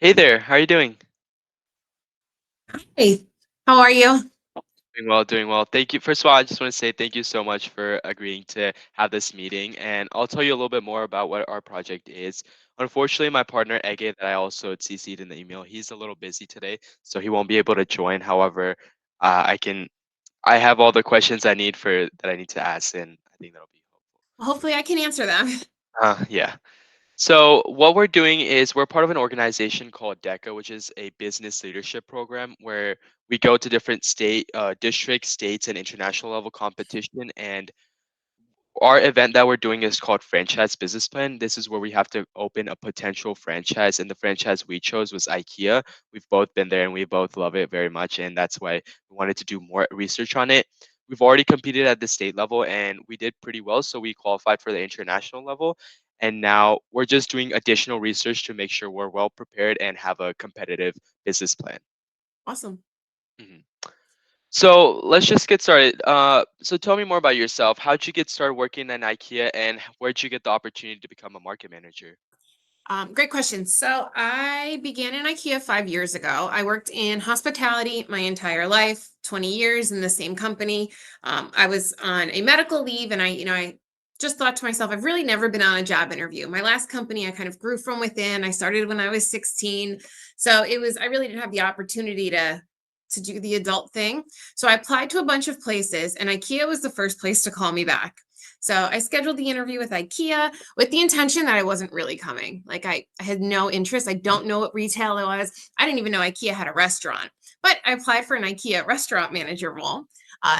Hey there, how are you doing? Hey, how are you? Doing well, doing well. Thank you. First of all, I just want to say thank you so much for agreeing to have this meeting. And I'll tell you a little bit more about what our project is. Unfortunately, my partner Ege, that I also CC'd in the email, he's a little busy today, so he won't be able to join. However, I have all the questions I need for that I need to ask, and I think that'll be helpful. Hopefully I can answer them. Yeah. So what we're doing is we're part of an organization called DECA, which is a business leadership program where we go to different districts, states, and international level competition. And our event that we're doing is called Franchise Business Plan. This is where we have to open a potential franchise, and the franchise we chose was IKEA. We've both been there, and we both love it very much, and that's why we wanted to do more research on it. We've already competed at the state level, and we did pretty well, so we qualified for the international level. And now we're just doing additional research to make sure we're well prepared and have a competitive business plan. Awesome. Mhm. So let's just get started. So tell me more about yourself. How'd you get started working in IKEA, and where'd you get the opportunity to become a market manager? Great question. So I began in IKEA 5 years ago. I worked in hospitality my entire life, 20 years in the same company. I was on a medical leave and I just thought to myself, I've really never been on a job interview. My last company, I kind of grew from within. I started when I was 16. So I really didn't have the opportunity to do the adult thing. So I applied to a bunch of places and IKEA was the first place to call me back. So I scheduled the interview with IKEA with the intention that I wasn't really coming. Like I had no interest. I don't know what retail it was. I didn't even know IKEA had a restaurant, but I applied for an IKEA restaurant manager role.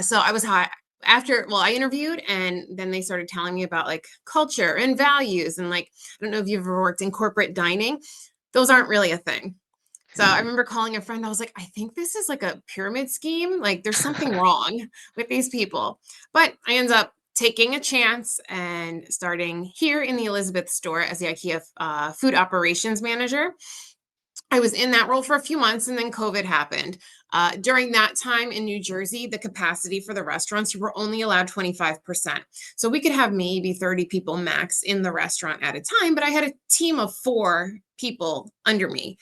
So I was high after, well, I interviewed and then they started telling me about like culture and values. And like, I don't know if you've ever worked in corporate dining, those aren't really a thing. So I remember calling a friend. I was like, I think this is like a pyramid scheme. Like there's something wrong with these people. But I ended up taking a chance and starting here in the Elizabeth store as the IKEA food operations manager. I was in that role for a few months and then COVID happened. During that time in New Jersey, the capacity for the restaurants, you were only allowed 25%. So we could have maybe 30 people max in the restaurant at a time, but I had a team of 4 people under me.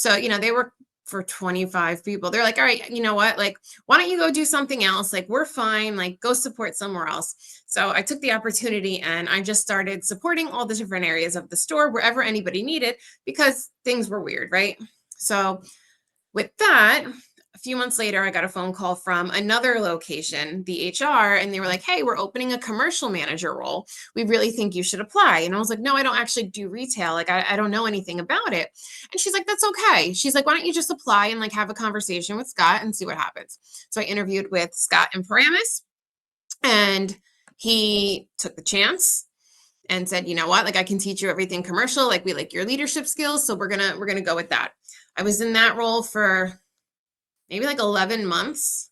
They were for 25 people. They're like, all right, you know what? Like, why don't you go do something else? Like, we're fine. Like, go support somewhere else. So I took the opportunity and I just started supporting all the different areas of the store wherever anybody needed because things were weird, right? So with that, a few months later, I got a phone call from another location, the HR, and they were like, hey, we're opening a commercial manager role. We really think you should apply. And I was like, no, I don't actually do retail. Like, I don't know anything about it. And she's like, that's okay. She's like, why don't you just apply and like have a conversation with Scott and see what happens? So I interviewed with Scott in Paramus and he took the chance and said, you know what, like I can teach you everything commercial. Like we like your leadership skills. So we're gonna go with that. I was in that role for maybe like 11 months.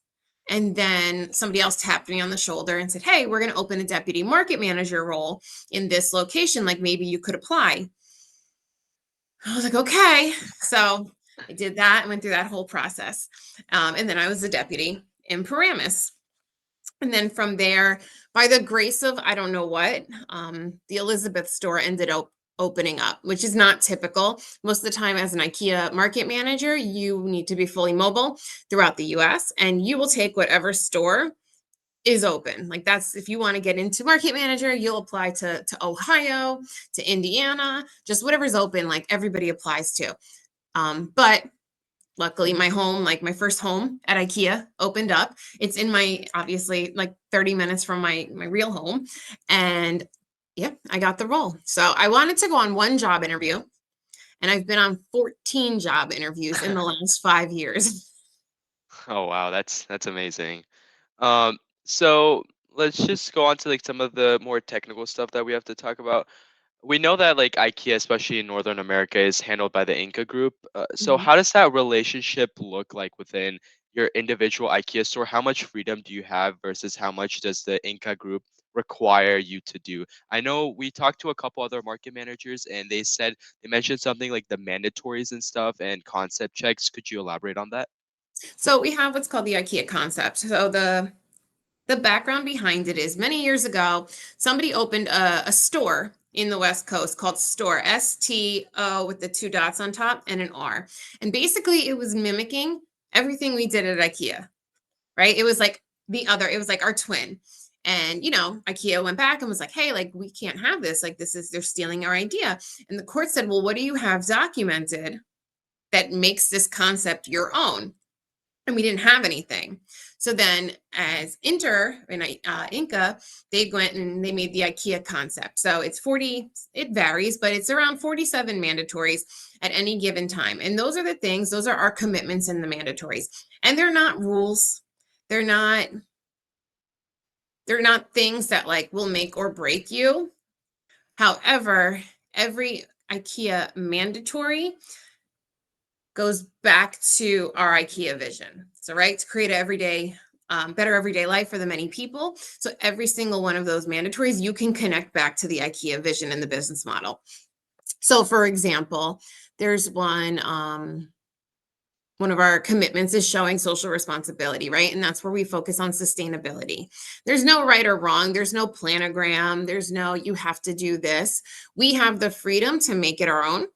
And then somebody else tapped me on the shoulder and said, hey, we're going to open a deputy market manager role in this location. Like maybe you could apply. I was like, okay. So I did that and went through that whole process. And then I was a deputy in Paramus. And then from there, by the grace of I don't know what, the Elizabeth store ended up opening up, which is not typical. Most of the time, as an IKEA market manager, you need to be fully mobile throughout the US and you will take whatever store is open. Like that's if you want to get into market manager, you'll apply to Ohio, to Indiana, just whatever's open, like everybody applies to. But luckily my home, like my first home at IKEA opened up. It's in my obviously like 30 minutes from my real home. And yeah, I got the role. So I wanted to go on one job interview and I've been on 14 job interviews in the last 5 years. Oh wow, that's amazing. So let's just go on to like some of the more technical stuff that we have to talk about. We know that like IKEA, especially in Northern America, is handled by the Inca Group. So Mhm. how does that relationship look like within your individual IKEA store? How much freedom do you have versus how much does the Inca Group require you to do? I know we talked to a couple other market managers and they mentioned something like the mandatories and stuff and concept checks. Could you elaborate on that? So we have what's called the IKEA concept. So the background behind it is many years ago, somebody opened a store in the West Coast called Store, STO with the 2 dots on top and an R. And basically it was mimicking everything we did at IKEA, right? It was like it was like our twin. And, IKEA went back and was like, hey, like, we can't have this. Like, they're stealing our idea. And the court said, well, what do you have documented that makes this concept your own? And we didn't have anything. So then as Inca, they went and they made the IKEA concept. So it's 40, it varies, but it's around 47 mandatories at any given time. And those are our commitments in the mandatories. And they're not rules. They're not things that like will make or break you. However, every IKEA mandatory goes back to our IKEA vision. So, right, to create better everyday life for the many people. So every single one of those mandatories, you can connect back to the IKEA vision and the business model. So for example, there's one of our commitments is showing social responsibility, right? And that's where we focus on sustainability. There's no right or wrong. There's no planogram. There's no, you have to do this. We have the freedom to make it our own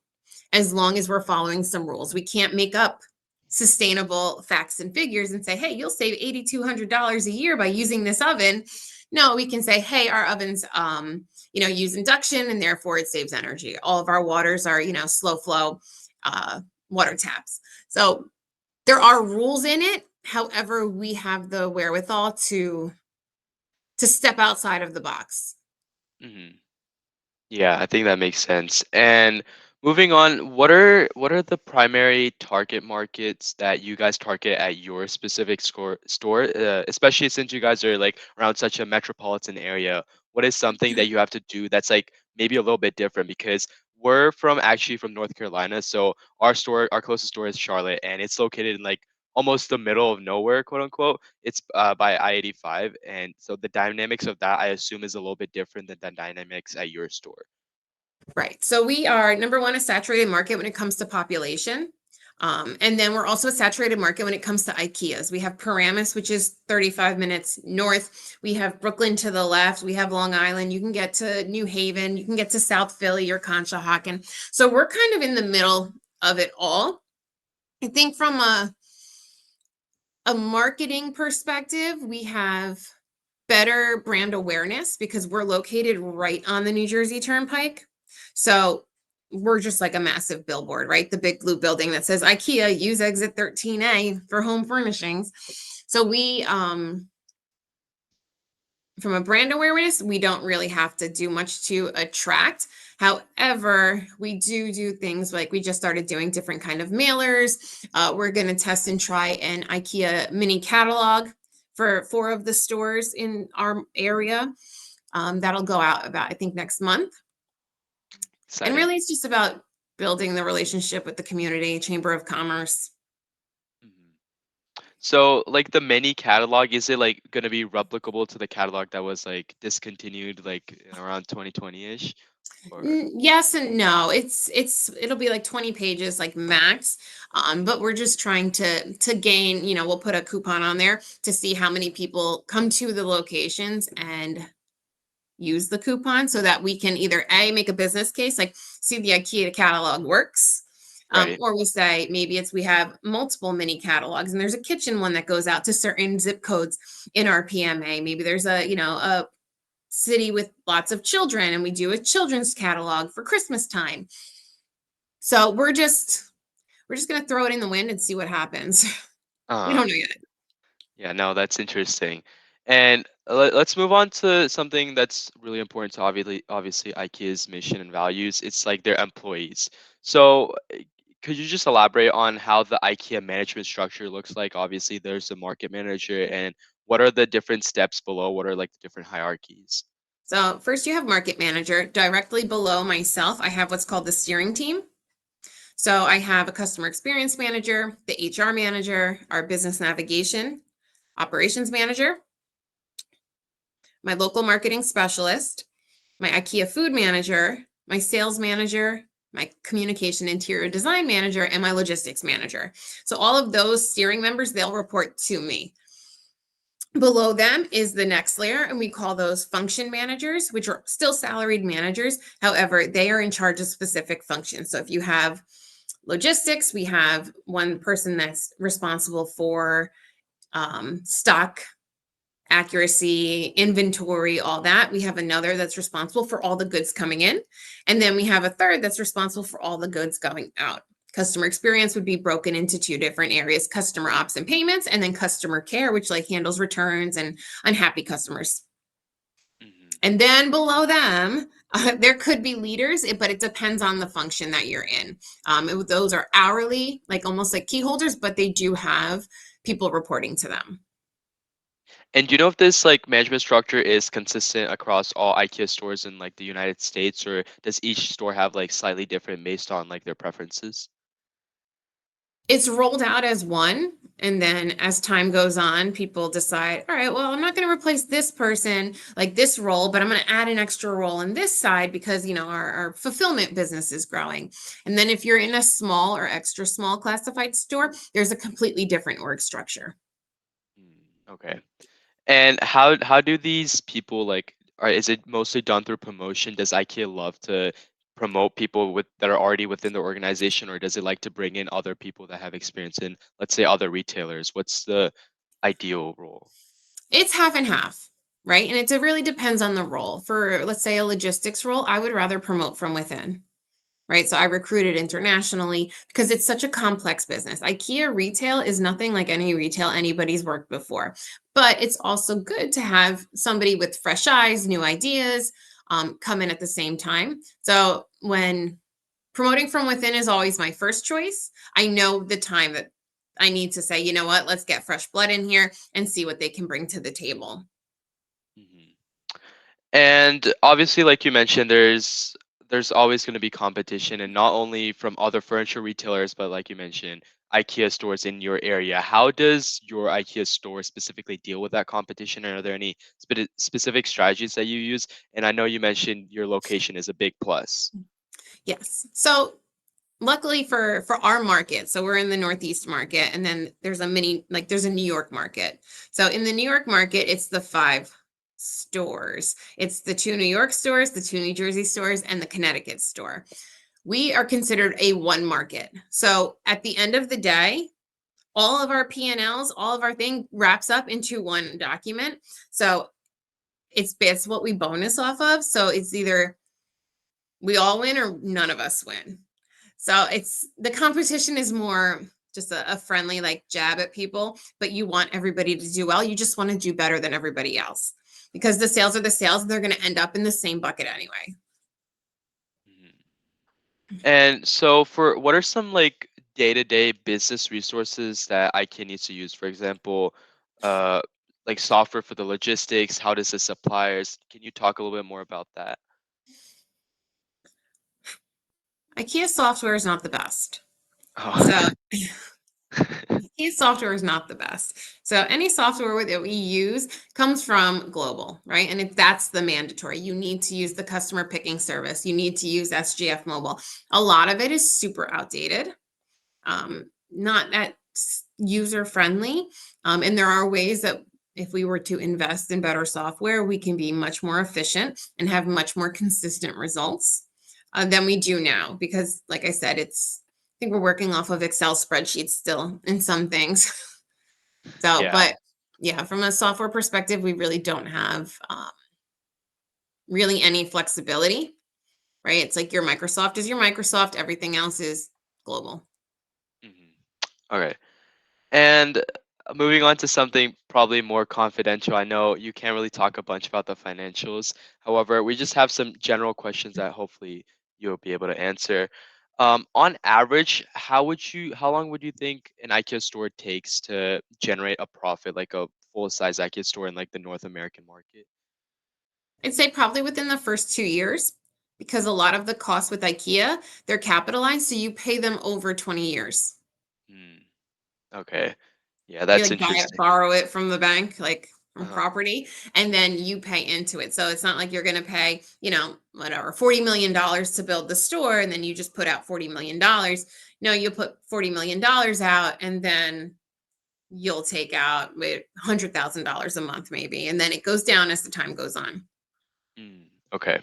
as long as we're following some rules. We can't make up sustainable facts and figures and say, hey, you'll save $8,200 a year by using this oven. No, we can say, hey, our ovens, use induction and therefore it saves energy. All of our waters are, slow flow water taps. So there are rules in it. However, we have the wherewithal to step outside of the box. Hmm. Yeah, I think that makes sense. And moving on, what are the primary target markets that you guys target at your specific store, especially since you guys are like around such a metropolitan area? What is something that you have to do that's like maybe a little bit different? Because we're actually from North Carolina, so our closest store is Charlotte, and it's located in like almost the middle of nowhere, quote unquote. It's by I-85, and so the dynamics of that I assume is a little bit different than the dynamics at your store. Right. So we are number one, a saturated market when it comes to population. And then we're also a saturated market when it comes to IKEAs. We have Paramus, which is 35 minutes north. We have Brooklyn to the left. We have Long Island. You can get to New Haven. You can get to South Philly or Conshohocken. So we're kind of in the middle of it all. I think from a marketing perspective, we have better brand awareness because we're located right on the New Jersey Turnpike. So we're just like a massive billboard, right? The big blue building that says IKEA, use exit 13A for home furnishings. So we, from a brand awareness, we don't really have to do much to attract. However, we do things like we just started doing different kind of mailers. We're going to test and try an IKEA mini catalog for 4 of the stores in our area. That'll go out about, I think, next month. And Exciting. really, it's just about building the relationship with the community, Chamber of Commerce. Mhm. So, like the mini catalog, is it like going to be replicable to the catalog that was like discontinued like in around 2020-ish? Or Yes and no. It'll be like 20 pages like max. But we're just trying to gain, we'll put a coupon on there to see how many people come to the locations and use the coupon so that we can either make a business case, like see the IKEA catalog works. right? Or we say maybe we have multiple mini catalogs and there's a kitchen one that goes out to certain zip codes in our PMA. Maybe there's a city with lots of children and we do a children's catalog for Christmas time. So we're just going to throw it in the wind and see what happens. We Uh, don't know yet. yeah, no, that's interesting. And let's move on to something that's really important to obviously IKEA's mission and values. It's like their employees. So, could you just elaborate on how the IKEA management structure looks like? Obviously, there's a market manager, and what are the different steps below? What are like the different hierarchies? So first you have market manager. Directly below myself, I have what's called the steering team. So I have a customer experience manager, the HR manager, our business navigation, operations manager, my local marketing specialist, my IKEA food manager, my sales manager, my communication interior design manager, and my logistics manager. So all of those steering members, they'll report to me. Below them is the next layer, and we call those function managers, which are still salaried managers. However, they are in charge of specific functions. So if you have logistics, we have one person that's responsible for stock accuracy, inventory, all that. We have another that's responsible for all the goods coming in. And then we have a third that's responsible for all the goods going out. Customer experience would be broken into two different areas: customer ops and payments, and then customer care, which like handles returns and unhappy customers. Hmm. And then below them, there could be leaders, but it depends on the function that you're in. Those are hourly, like almost like key holders, but they do have people reporting to them. And do you know if this like management structure is consistent across all IKEA stores in like the United States, or does each store have like slightly different based on like their preferences? It's rolled out as one, and then as time goes on, people decide, all right, well, I'm not going to replace this person, like this role, but I'm going to add an extra role in this side because, our fulfillment business is growing. And then if you're in a small or extra small classified store, there's a completely different org structure. Okay. And how do these people like is it mostly done through promotion? Does IKEA love to promote people with that are already within the organization, or does it like to bring in other people that have experience in, let's say, other retailers? What's the ideal role? It's half and half, right? And it really depends on the role. For, let's say, a logistics role, I would rather promote from within. Right. So I recruited internationally because it's such a complex business. IKEA retail is nothing like any retail anybody's worked before, but it's also good to have somebody with fresh eyes, new ideas, come in at the same time. So when promoting from within is always my first choice, I know the time that I need to say, you know what, let's get fresh blood in here and see what they can bring to the table. Mhm. And obviously, like you mentioned, there's always going to be competition, and not only from other furniture retailers, but like you mentioned, IKEA stores in your area. How does your IKEA store specifically deal with that competition? And are there any specific strategies that you use? And I know you mentioned your location is a big plus. Yes. So luckily for our market, so we're in the Northeast market, and then there's a New York market. So in the New York market, it's the 5 stores. It's the 2 New York stores, the 2 New Jersey stores, and the Connecticut store. We are considered a one market. So at the end of the day, all of our P&Ls, all of our thing wraps up into one document. So it's what we bonus off of. So it's either we all win or none of us win. So it's the competition is more just a friendly like jab at people, but you want everybody to do well. You just want to do better than everybody else because the sales are the sales. They're going to end up in the same bucket anyway. Mhm. And so for what are some like day-to-day business resources that IKEA needs to use? For example, uh, like software for the logistics, how does the suppliers? Can you talk a little bit more about that? IKEA software is not the best. So Oh. IKEA software is not the best. So any software that we use comes from global, right? And if that's the mandatory, you need to use the customer picking service. You need to use SGF mobile. A lot of it is super outdated, not that user friendly. And there are ways that if we were to invest in better software, we can be much more efficient and have much more consistent results than we do now. Because, like I said, I think we're working off of Excel spreadsheets still in some things. So, Yeah. but yeah, from a software perspective, we really don't have really any flexibility, right? It's like your Microsoft is your Microsoft, everything else is global. Mhm. Okay. And moving on to something probably more confidential. I know you can't really talk a bunch about the financials. However, we just have some general questions that hopefully you'll be able to answer. On average, how long would you think an IKEA store takes to generate a profit, like a full-size IKEA store in like the North American market? I'd say probably within the first 2 years, because a lot of the costs with IKEA, they're capitalized, so you pay them over 20 years. Hmm. Okay. Yeah, You that's like interesting. borrow it from the bank, like from Uh-huh. property, and then you pay into it. So it's not like you're going to pay, whatever, $40 million to build the store, and then you just put out $40 million. No, you put $40 million out, and then you'll take out $100,000 a month maybe, and then it goes down as the time goes on. Okay.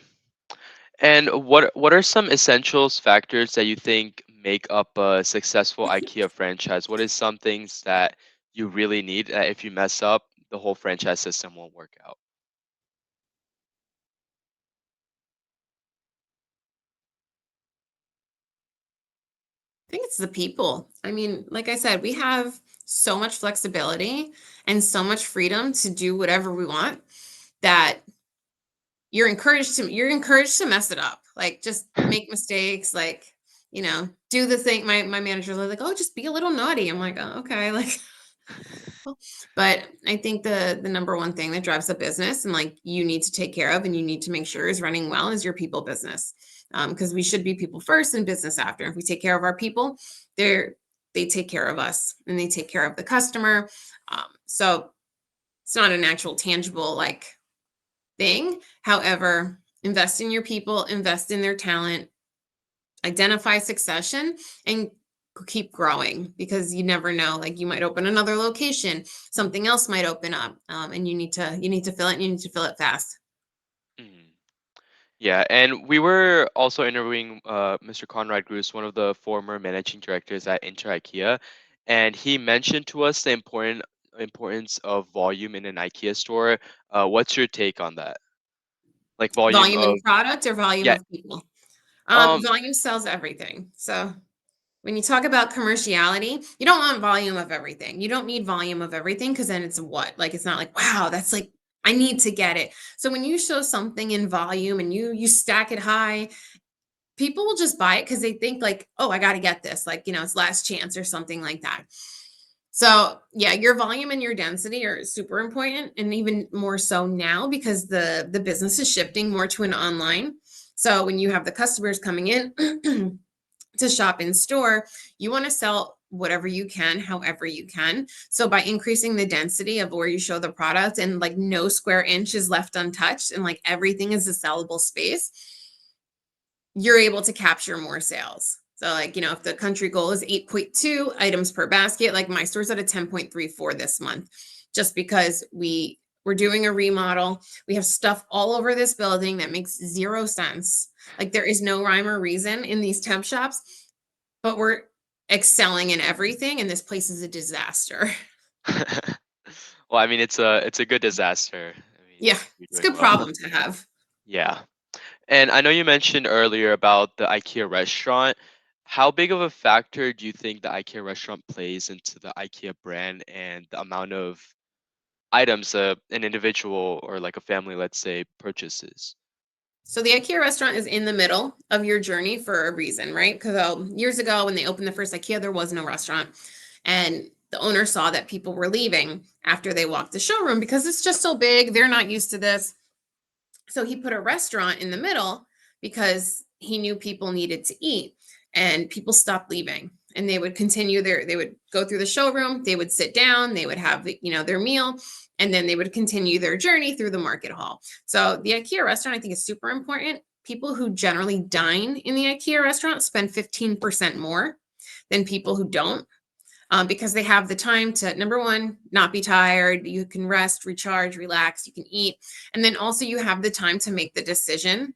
And what are some essentials factors that you think make up a successful IKEA franchise? What is some things that you really need that if you mess up, the whole franchise system won't work out? I think it's the people. I mean, like I said, we have so much flexibility and so much freedom to do whatever we want that you're encouraged to mess it up. Like just make mistakes, like, do the thing. My managers are like, "Oh, just be a little naughty." I'm like, "Oh, okay." Like, well, but I think the number one thing that drives a business and like you need to take care of and you need to make sure is running well is your people business. Because we should be people first and business after. If we take care of our people, they're they take care of us and they take care of the customer. So it's not an actual tangible like thing. However, invest in your people, invest in their talent, identify succession, and keep growing because you never know. Like you might open another location, something else might open up, and you need to fill it. And you need to fill it fast. Mhm. Yeah, and we were also interviewing Mr. Conrad Groos, one of the former managing directors at Inter IKEA, and he mentioned to us the importance of volume in an IKEA store. What's your take on that? Like volume Volume of in product or volume yeah, of people. um, Volume sells everything. So when you talk about commerciality, you don't want volume of everything. You don't need volume of everything because then it's what? Like it's not like, wow, that's like I need to get it. So when you show something in volume and you stack it high, people will just buy it because they think like, oh, I got to get this. Like, it's last chance or something like that. So yeah, your volume and your density are super important, and even more so now because the business is shifting more to an online. So when you have the customers coming in to shop in store, you want to sell whatever you can, however you can. So by increasing the density of where you show the product and like no square inch is left untouched and like everything is a sellable space, you're able to capture more sales. So like, if the country goal is 8.2 items per basket, like my store's at a 10.34 this month, just because we're doing a remodel. We have stuff all over this building that makes zero sense. Like there is no rhyme or reason in these temp shops, but we're excelling in everything and this place is a disaster. well, I mean, it's a good disaster. I mean, Yeah, you're it's a doing good well. problem to have. Yeah. And I know you mentioned earlier about the IKEA restaurant. How big of a factor do you think the IKEA restaurant plays into the IKEA brand and the amount of items an individual or like a family, let's say, purchases? So the IKEA restaurant is in the middle of your journey for a reason, right? Because years ago, when they opened the first IKEA, there was no restaurant, and the owner saw that people were leaving after they walked the showroom because it's just so big. They're not used to this, so he put a restaurant in the middle because he knew people needed to eat, and people stopped leaving. And they would go through the showroom, they would sit down, they would have, their meal, and then they would continue their journey through the market hall. So the IKEA restaurant, I think, is super important. People who generally dine in the IKEA restaurant spend 15% more than people who don't, because they have the time to, number one, not be tired. You can rest, recharge, relax, you can eat. And then also you have the time to make the decision,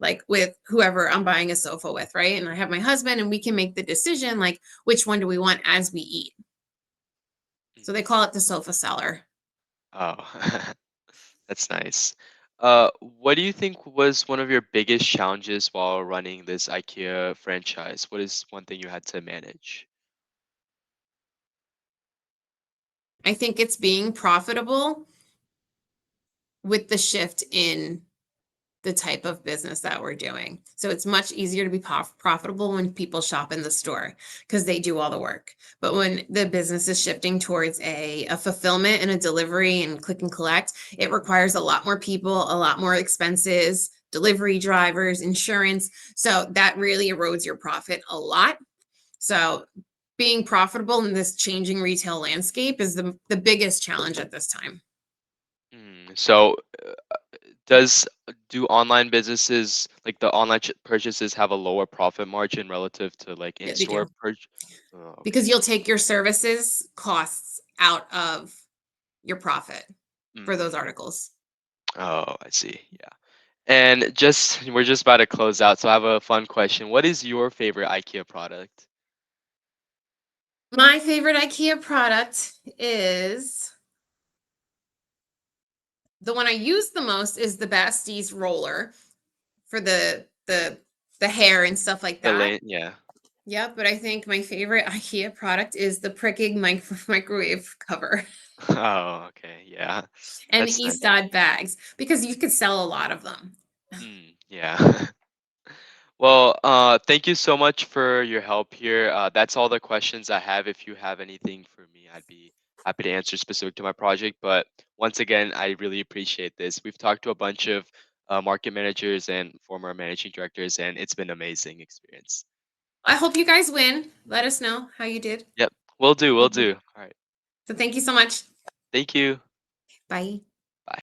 like with whoever I'm buying a sofa with, right? And I have my husband and we can make the decision, like, which one do we want as we eat? So they Mhm. call it the sofa seller. Oh, that's nice. What do you think was one of your biggest challenges while running this IKEA franchise? What is one thing you had to manage? I think it's being profitable with the shift in the type of business that we're doing. So it's much easier to be profitable when people shop in the store because they do all the work. But when the business is shifting towards a fulfillment and a delivery and click and collect, it requires a lot more people, a lot more expenses, delivery drivers, insurance. So that really erodes your profit a lot. So being profitable in this changing retail landscape is the biggest challenge at this time. So, does do online businesses like the online purchases have a lower profit margin relative to like Yeah, they in-store do. purchase? Oh, Because okay. you'll take your services costs out of your profit for those Mm. articles. Oh, I see. Yeah. And just we're just about to close out, so I have a fun question. What is your favorite IKEA product? My favorite IKEA product is the one I use the most is the Basties roller for the hair and stuff like The that. lane, yeah. Yep, but I think my favorite IKEA product is the pricking microwave cover Oh, okay. Yeah. and That's the nice. East Side bags because you could sell a lot of them. Yeah. Well, thank you so much for your help here. That's all the questions I have. If you have anything for me, I'd be happy to answer specific to my project. But once again, I really appreciate this. We've talked to a bunch of market managers and former managing directors, and it's been an amazing experience. I hope you guys win. Let us know how you did. Yep, we'll do. We'll Mhm. do. All right. So thank you so much. Thank you. Bye.